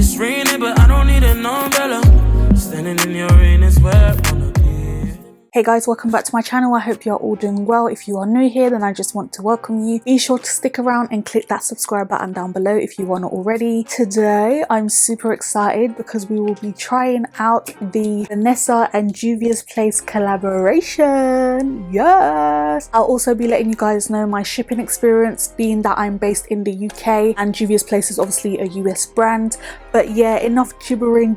It's raining, but I don't need an umbrella. Standing in your rain is where I wanna be. Hey guys, welcome back to my channel. I hope you're all doing well. If you are new here, then I just want to welcome you. Be sure to stick around and click that subscribe button down below if you aren't already. Today, I'm super excited because we will be trying out the Vanessa and Juvias Place collaboration. Yes! I'll also be letting you guys know my shipping experience, being that I'm based in the UK and Juvias Place is obviously a US brand. But yeah, enough jabbering,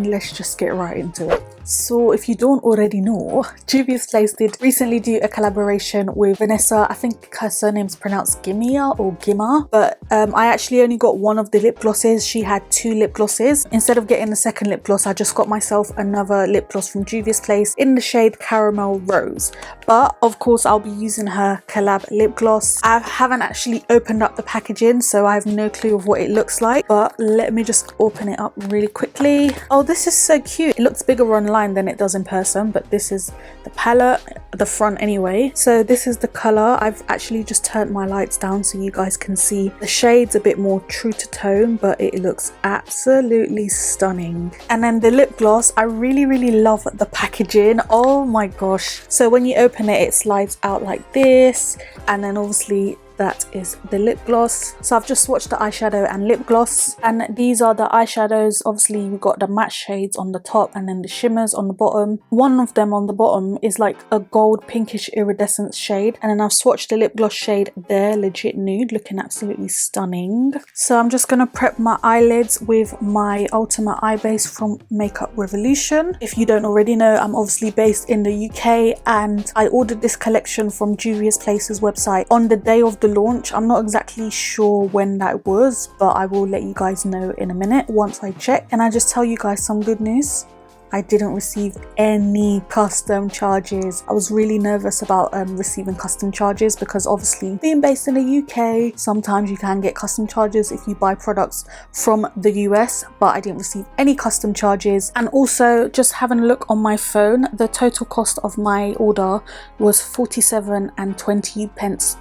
let's just get right into it. So if you don't already know, Juvias Place did recently do a collaboration with Vanessa. I think her surname's pronounced Gimia or Gima, but I actually only got one of the lip glosses. She had 2 lip glosses. Instead of getting the second lip gloss, I just got myself another lip gloss from Juvias Place in the shade Caramel Rose. But of course, I'll be using her collab lip gloss. I haven't actually opened up the packaging, so I have no clue of what it looks like, but let me just open it up really quickly. Oh, this is so cute. It looks bigger online than it does in person, but this is the palette, the front anyway. So this is the color. I've actually just turned my lights down so you guys can see the shades a bit more true to tone, but it looks absolutely stunning. And then the lip gloss, I really love the packaging. Oh my gosh. So when you open it, it slides out like this, and then obviously that is the lip gloss. So I've just swatched the eyeshadow and lip gloss, and these are the eyeshadows. Obviously we've got the matte shades on the top and then the shimmers on the bottom. One of them on the bottom is like a gold pinkish iridescent shade, and then I've swatched the lip gloss shade there, legit nude, looking absolutely stunning. So I'm just gonna prep my eyelids with my Ultimate Eye Base from Makeup Revolution. If you don't already know, I'm obviously based in the UK, and I ordered this collection from Juvias Place's website on the day of the launch. I'm not exactly sure when that was, but I will let you guys know in a minute once I check. And I just tell you guys some good news. I didn't receive any custom charges. I was really nervous about receiving custom charges because obviously being based in the UK, sometimes you can get custom charges if you buy products from the US, but I didn't receive any custom charges. And also just having a look on my phone, the total cost of my order was 47.20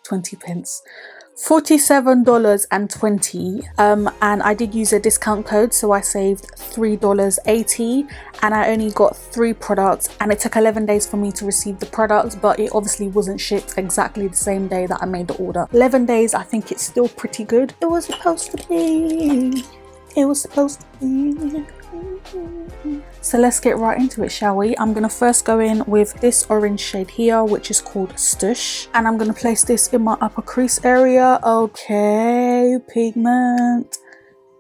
$47.20, and I did use a discount code, so I saved $3.80, and I only got 3 products, and it took 11 days for me to receive the product, but it obviously wasn't shipped exactly the same day that I made the order. 11 days, I think it's still pretty good. It was supposed to be. It was supposed to be. So let's get right into it, shall we? I'm gonna first go in with this orange shade here, which is called Stush, and I'm gonna place this in my upper crease area. Okay,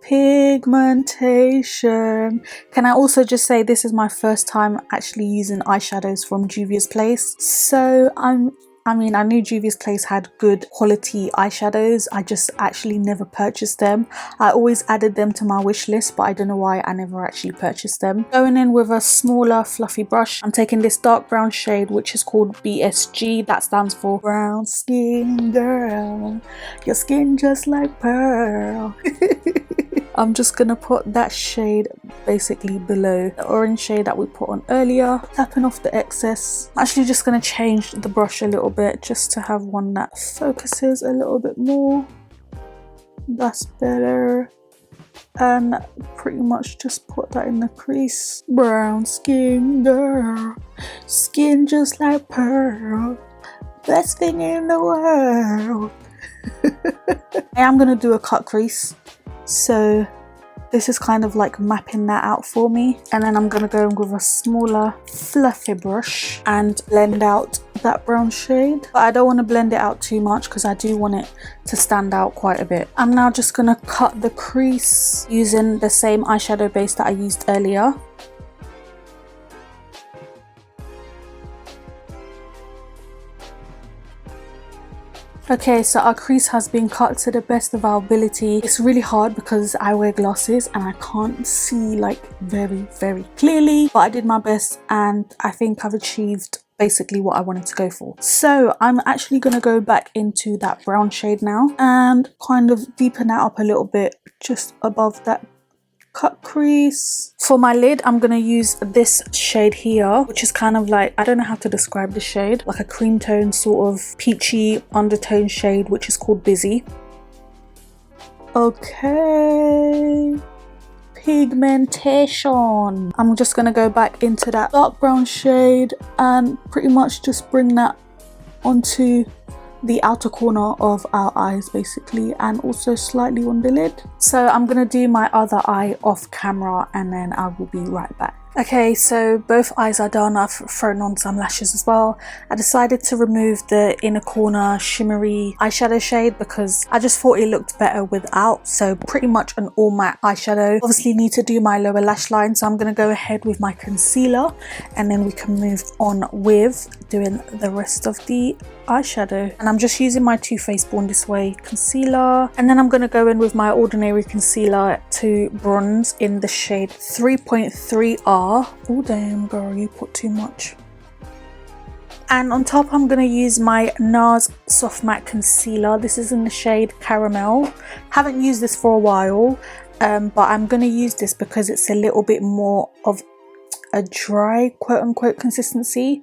pigmentation. Can I also just say this is my first time actually using eyeshadows from Juvias Place, so I knew Juvias Place had good quality eyeshadows. I just actually never purchased them. I always added them to my wish list, but I don't know why I never actually purchased them. Going in with a smaller fluffy brush, I'm taking this dark brown shade, which is called BSG. That stands for Brown Skin Girl. Your skin just like pearl. I'm just gonna put that shade basically below the orange shade that we put on earlier, tapping off the excess. I'm actually just gonna change the brush a little bit just to have one that focuses a little bit more. That's better. And pretty much just put that in the crease. Brown skin girl, skin just like pearl, best thing in the world. I am gonna do a cut crease, so this is kind of like mapping that out for me, and then I'm gonna go in with a smaller fluffy brush and blend out that brown shade, but I don't want to blend it out too much because I do want it to stand out quite a bit. I'm now just gonna cut the crease using the same eyeshadow base that I used earlier. Okay, so our crease has been cut to the best of our ability. It's really hard because I wear glasses and I can't see like very clearly, but I did my best and I think I've achieved basically what I wanted to go for. So I'm actually going to go back into that brown shade now and kind of deepen that up a little bit just above that cut crease. For my lid, I'm gonna use this shade here, which is kind of like, I don't know how to describe the shade, like a cream tone sort of peachy undertone shade, which is called Busy. Okay, pigmentation. I'm just gonna go back into that dark brown shade and pretty much just bring that onto the outer corner of our eyes basically, and also slightly on the lid. So I'm gonna do my other eye off camera and then I will be right back. Okay, so both eyes are done. I've thrown on some lashes as well. I decided to remove the inner corner shimmery eyeshadow shade because I just thought it looked better without. So pretty much an all matte eyeshadow. Obviously need to do my lower lash line, so I'm going to go ahead with my concealer and then we can move on with doing the rest of the eyeshadow. And I'm just using my Too Faced Born This Way concealer, and then I'm going to go in with my ordinary concealer to bronze in the shade 3.3R. Oh damn girl, you put too much. And on top I'm going to use my Nars soft matte concealer. This is in the shade Caramel. Haven't used this for a while, but I'm going to use this because it's a little bit more of a dry quote unquote consistency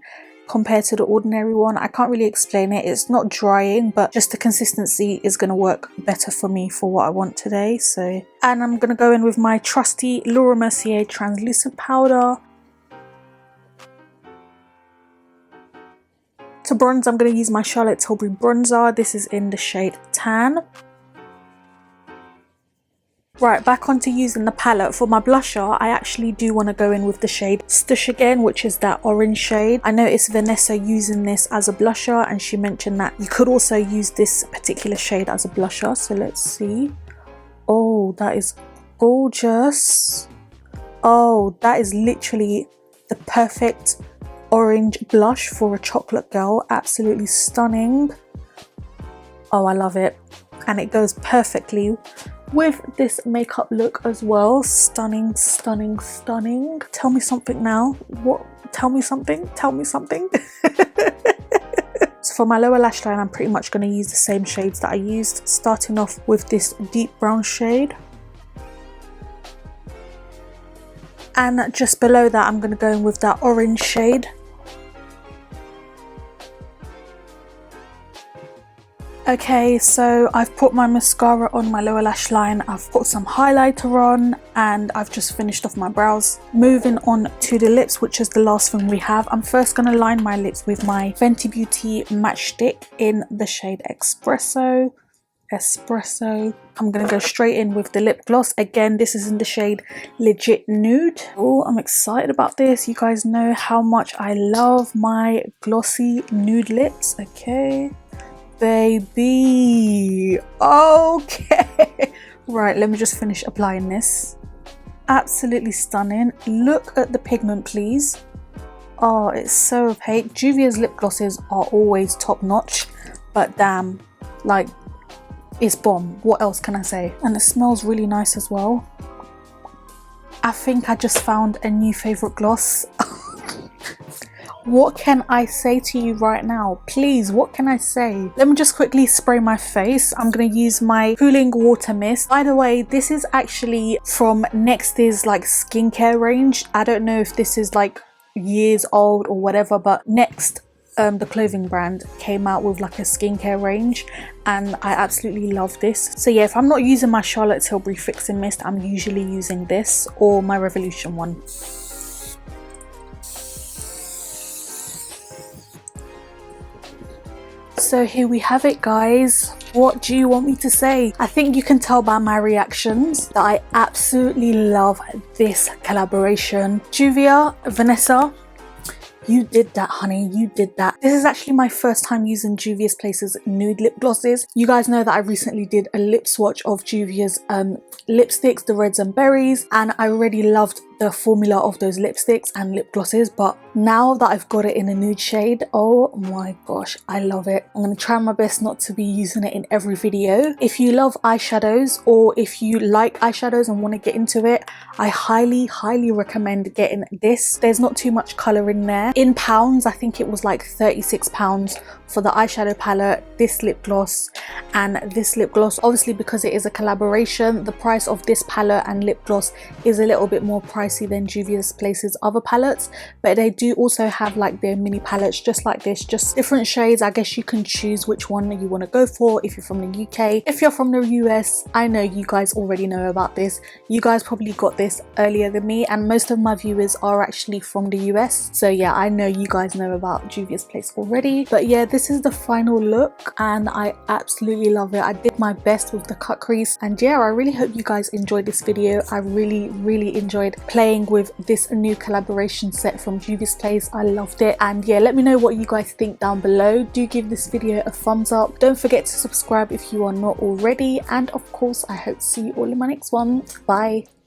compared to the ordinary one. I can't really explain it. It's not drying, but just the consistency is going to work better for me for what I want today. So, and I'm going to go in with my trusty Laura Mercier translucent powder. To bronze, I'm going to use my Charlotte Tilbury bronzer. This is in the shade Tan. Right, back onto using the palette. For my blusher, I actually do want to go in with the shade Stush again, which is that orange shade. I noticed Vanessa using this as a blusher and she mentioned that you could also use this particular shade as a blusher. So let's see. Oh, that is gorgeous. Oh, that is literally the perfect orange blush for a chocolate girl. Absolutely stunning. Oh, I love it. And it goes perfectly with this makeup look as well. Stunning, stunning, stunning. Tell me something now. What? Tell me something. Tell me something. So for my lower lash line, I'm pretty much going to use the same shades that I used, starting off with this deep brown shade. And just below that, I'm going to go in with that orange shade. Okay, so I've put my mascara on my lower lash line, I've put some highlighter on, and I've just finished off my brows. Moving on to the lips, which is the last thing we have. I'm first going to line my lips with my Fenty Beauty Matchstick in the shade Espresso. I'm going to go straight in with the lip gloss. Again, this is in the shade Legit Nude. Oh, I'm excited about this. You guys know how much I love my glossy nude lips. Okay. Baby, okay. Right, let me just finish applying this. Absolutely stunning. Look at the pigment, please. Oh, it's so opaque. Juvia's lip glosses are always top notch, but damn, like, it's bomb. What else can I say? And it smells really nice as well. I think I just found a new favorite gloss. What can I say to you right now? Please, what can I say? Let me just quickly spray my face. I'm going to use my cooling water mist. By the way, this is actually from Next's like skincare range. I don't know if this is like years old or whatever, but Next, the clothing brand, came out with like a skincare range and I absolutely love this. So yeah, if I'm not using my Charlotte Tilbury fixing mist, I'm usually using this or my Revolution one. So here we have it, guys. What do you want me to say? I think you can tell by my reactions that I absolutely love this collaboration. Juvia, Vanessa, you did that, honey. You did that. This is actually my first time using Juvias Place's nude lip glosses. You guys know that I recently did a lip swatch of Juvia's lipsticks, the reds and berries, and I already loved the formula of those lipsticks and lip glosses, but now that I've got it in a nude shade, oh my gosh, I love it. I'm going to try my best not to be using it in every video. If you love eyeshadows or if you like eyeshadows and want to get into it, I highly recommend getting this. There's not too much colour in there. In pounds, I think it was like £36 for the eyeshadow palette, this lip gloss and this lip gloss. Obviously, because it is a collaboration, the price of this palette and lip gloss is a little bit more pricey than Juvias Place's other palettes, but they do also have like their mini palettes just like this, just different shades. I guess you can choose which one you want to go for if you're from the UK. If you're from the US, I know you guys already know about this. You guys probably got this earlier than me, and most of my viewers are actually from the US, so yeah, I know you guys know about Juvias Place already. But yeah, this is the final look and I absolutely love it. I did my best with the cut crease, and yeah, I really hope you guys enjoyed this video. I really enjoyed playing with this new collaboration set from Juvias Place. I loved it, and yeah, let me know what you guys think down below. Do give this video a thumbs up. Don't forget to subscribe if you are not already, and of course I hope to see you all in my next one. Bye.